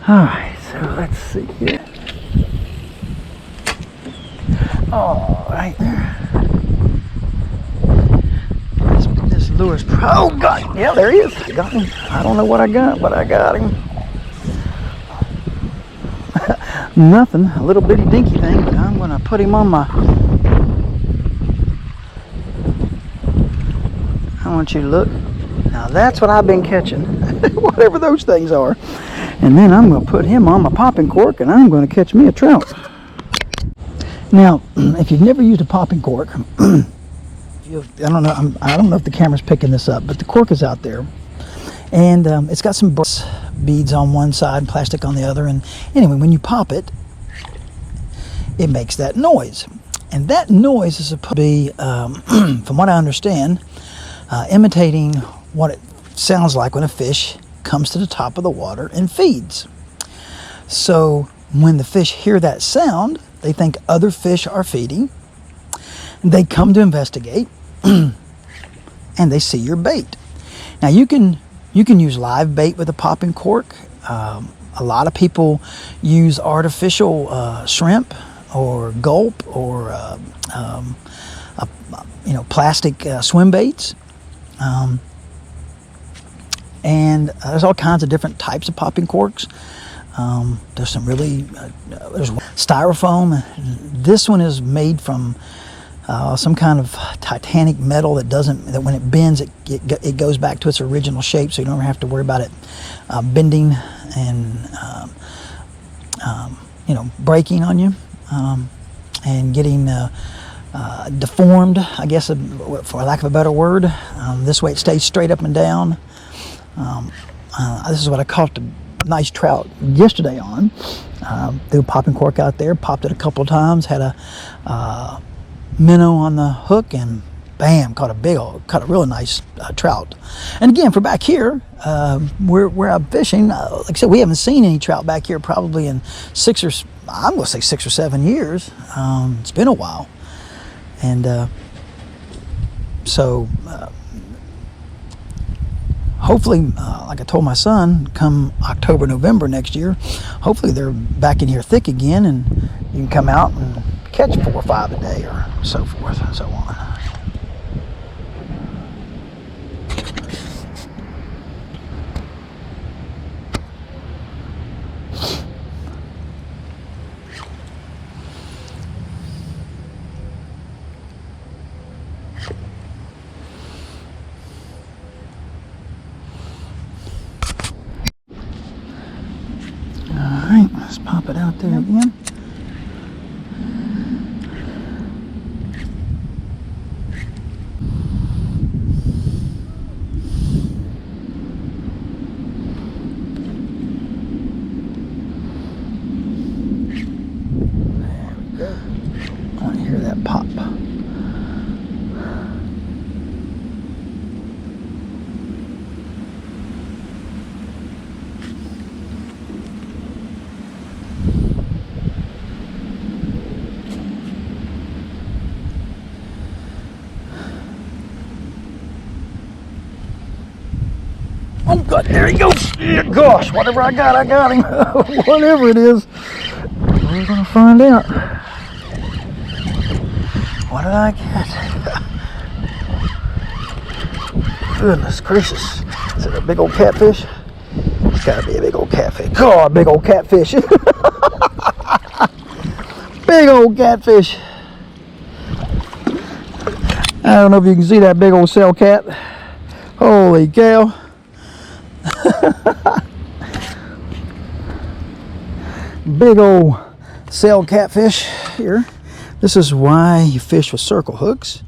Alright, so let's see here. Oh, right there. This lure's oh god, yeah, there he is. I got him. I don't know what I got, but I got him. Nothing, a little bitty dinky thing, but I'm gonna put him on my. I want you to look. Now that's what I've been catching, whatever those things are. And then I'm gonna put him on my popping cork, and I'm gonna catch me a trout. Now, if you've never used a popping cork, I don't know if the camera's picking this up, but the cork is out there, and it's got some beads on one side, plastic on the other, and anyway, when you pop it, it makes that noise, and that noise is supposed to be, from what I understand, imitating what it sounds like when a fish comes to the top of the water and feeds. So when the fish hear that sound, they think other fish are feeding. They come to investigate, and they see your bait. Now you can use live bait with a popping cork. A lot of people use artificial shrimp or gulp or plastic swim baits. And there's all kinds of different types of popping corks. There's some really there's styrofoam. This one is made from some kind of titanic metal that when it bends, it goes back to its original shape, so you don't have to worry about it bending and breaking on you and getting deformed, I guess, for lack of a better word. This way it stays straight up and down. This is what I caught a nice trout yesterday on. Threw a popping cork out there, popped it a couple of times, had a minnow on the hook, and bam, caught a really nice trout. And again, for back here, where I'm fishing, like I said, we haven't seen any trout back here probably in 6 or 7 years. It's been a while. And so hopefully, like I told my son, come October, November next year, hopefully they're back in here thick again, and you can come out and catch 4 or 5 a day or so forth and so on. Alright, let's pop it out there again. There we go. I want to hear that pop. Oh God, there he goes. Yeah, gosh, whatever I got him. Whatever it is, we're gonna find out. What did I get? Goodness gracious. Is it a big old catfish? It's gotta be a big old catfish. God, big old catfish. Big old catfish. I don't know if you can see that big old cell cat. Holy cow. Big old cell catfish here. This is why you fish with circle hooks.